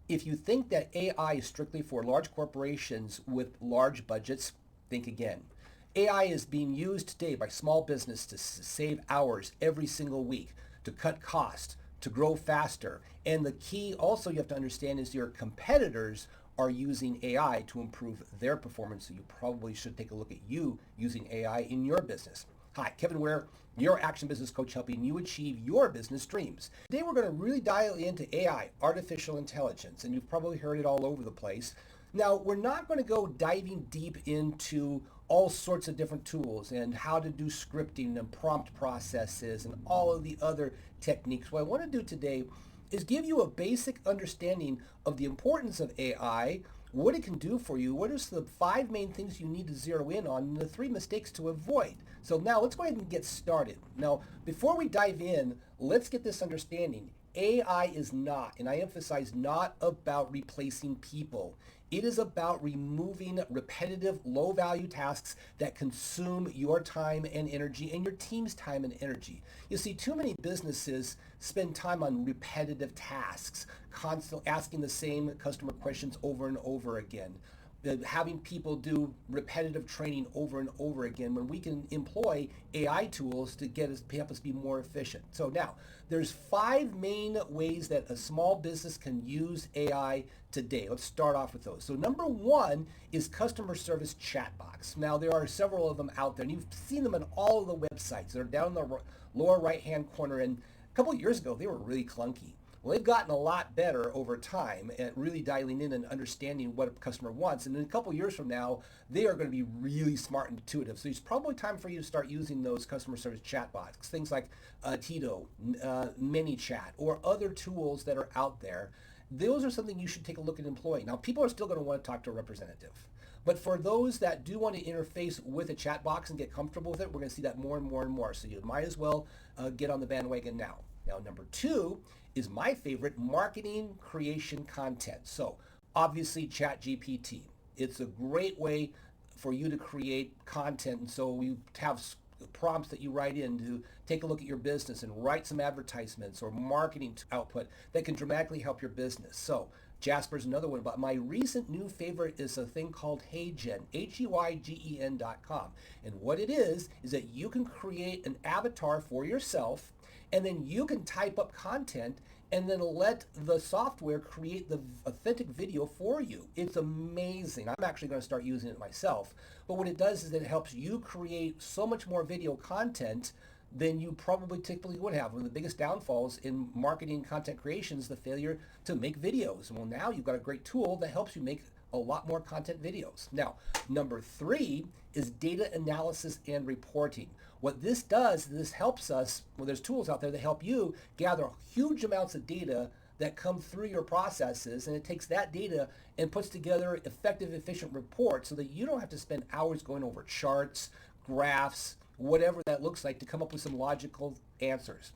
If you think that AI is strictly for large corporations with large budgets, think again. AI is being used today by small business to save hours every single week, to cut costs, to grow faster. And the key also you have to understand is your competitors are using AI to improve their performance. So you probably should take a look at you using AI in your business. Hi, Kevin Weir, your action business coach, helping you achieve your business dreams. Today we're going to really dial into AI, artificial intelligence, and you've probably heard it all over the place. Now, we're not going to go diving deep into all sorts of different tools and how to do scripting and prompt processes and all of the other techniques. What I want to do today is give you a basic understanding of the importance of AI, what it can do for you, what are the 5 main things you need to zero in on, and the 3 mistakes to avoid. So now let's go ahead and get started. Now, before we dive in, let's get this understanding. AI is not, and I emphasize not, about replacing people. It is about removing repetitive, low-value tasks that consume your time and energy and your team's time and energy. You see, too many businesses spend time on repetitive tasks, constantly asking the same customer questions over and over again, having people do repetitive training over and over again when we can employ AI tools to help us be more efficient. So now, there's 5 main ways that a small business can use AI today. Let's start off with those. So number 1 is customer service chat box. Now, there are several of them out there, and you've seen them on all of the websites. They're down in the lower right-hand corner, and a couple of years ago, they were really clunky. Well, they've gotten a lot better over time at really dialing in and understanding what a customer wants. And in a couple of years from now, they are going to be really smart and intuitive. So it's probably time for you to start using those customer service chatbots, things like Tito, ManyChat, or other tools that are out there. Those are something you should take a look at employing. Now, people are still going to want to talk to a representative. But for those that do want to interface with a chat box and get comfortable with it, we're going to see that more and more and more. So you might as well get on the bandwagon now. Now, number 2 is my favorite, marketing creation content. So obviously ChatGPT. It's a great way for you to create content. And so you have prompts that you write in to take a look at your business and write some advertisements or marketing output that can dramatically help your business. So Jasper's another one, but my recent new favorite is a thing called HeyGen, HeyGen.com. And what it is that you can create an avatar for yourself, and then you can type up content and then let the software create the authentic video for you. It's amazing. I'm actually going to start using it myself. But what it does is that it helps you create so much more video content than you probably typically would have. One of the biggest downfalls in marketing content creation is the failure to make videos. Well, now you've got a great tool that helps you make a lot more content videos. Now, number 3 is data analysis and reporting. What this does, this helps us, well, there's tools out there that help you gather huge amounts of data that come through your processes, and it takes that data and puts together effective, efficient reports so that you don't have to spend hours going over charts, graphs, whatever that looks like to come up with some logical answers.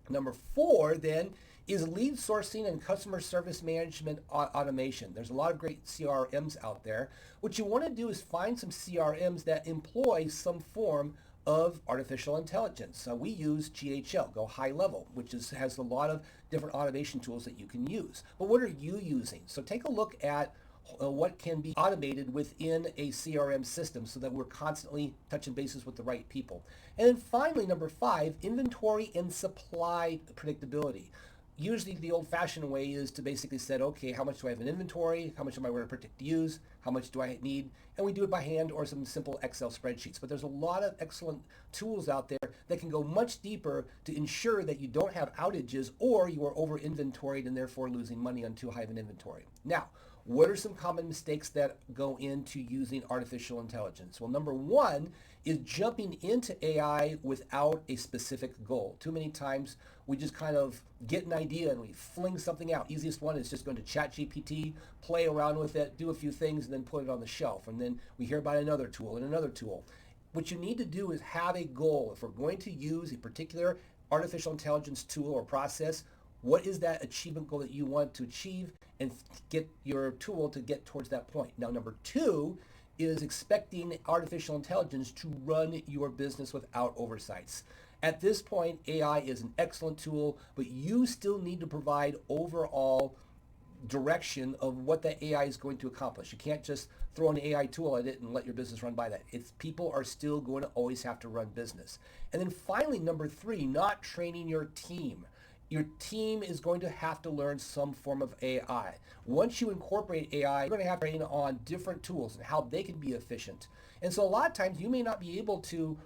Number 4 then is lead sourcing and customer service management automation. There's a lot of great CRMs out there. What you want to do is find some CRMs that employ some form of artificial intelligence. We use GHL, Go High Level, which has a lot of different automation tools that you can use. But what are you using? So take a look at what can be automated within a CRM system so that we're constantly touching bases with the right people. And then finally, number 5, inventory and supply predictability. Usually the old-fashioned way is to basically say, okay, how much do I have in inventory? How much am I going to predict to use? How much do I need? And we do it by hand or some simple Excel spreadsheets. But there's a lot of excellent tools out there that can go much deeper to ensure that you don't have outages or you are over-inventoried and therefore losing money on too high of an inventory. Now, what are some common mistakes that go into using artificial intelligence? Well, number 1 is jumping into AI without a specific goal. Too many times we just kind of get an idea and we fling something out. Easiest one is just going to ChatGPT, play around with it, do a few things, and then put it on the shelf. And then we hear about another tool and another tool. What you need to do is have a goal. If we're going to use a particular artificial intelligence tool or process, what is that achievement goal that you want to achieve, and get your tool to get towards that point. Now, number 2 is expecting artificial intelligence to run your business without oversights. At this point, AI is an excellent tool, but you still need to provide overall direction of what that AI is going to accomplish. You can't just throw an AI tool at it and let your business run by that. It's people are still going to always have to run business. And then finally, number three, not training your team. Your team is going to have to learn some form of AI. Once you incorporate AI, you're going to have to train on different tools and how they can be efficient. And so a lot of times you may not be able to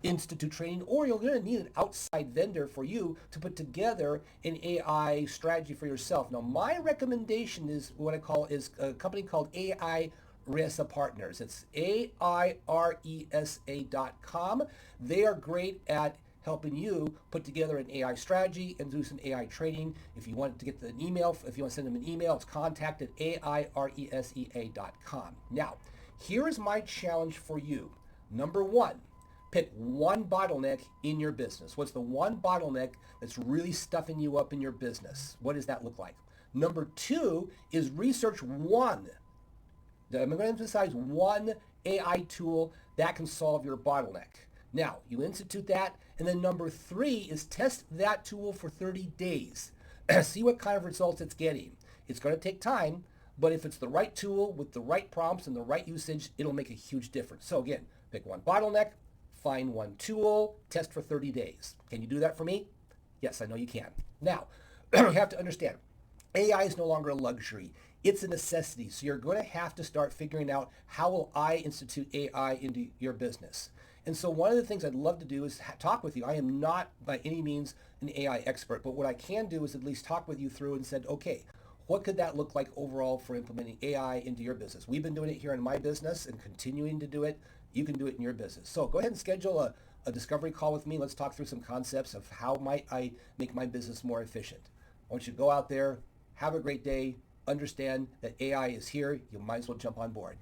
institute training, or you're going to need an outside vendor for you to put together an AI strategy for yourself. Now, my recommendation is what I call is a company called AI Resa Partners. It's AIRESA.com. They are great at helping you put together an AI strategy and do some AI training. If you want to get an email, if you want to send them an email, it's contact at AIRESEA.com. Now, here is my challenge for you. Number one, pick one bottleneck in your business. What's the one bottleneck that's really stuffing you up in your business? What does that look like? Number two is research one. I'm going to emphasize one AI tool that can solve your bottleneck. Now, you institute that, and then number three is test that tool for 30 days. See what kind of results it's getting. It's going to take time, but if it's the right tool with the right prompts and the right usage, it'll make a huge difference. So again, pick one bottleneck, find one tool, test for 30 days. Can you do that for me? Yes, I know you can. Now, you have to understand, AI is no longer a luxury. It's a necessity. So you're going to have to start figuring out, how will I institute AI into your business? And so one of the things I'd love to do is talk with you. I am not by any means an AI expert, but what I can do is at least talk with you through and said, okay, what could that look like overall for implementing AI into your business? We've been doing it here in my business and continuing to do it. You can do it in your business. So go ahead and schedule a discovery call with me. Let's talk through some concepts of how might I make my business more efficient. I want you to go out there, have a great day, understand that AI is here. You might as well jump on board.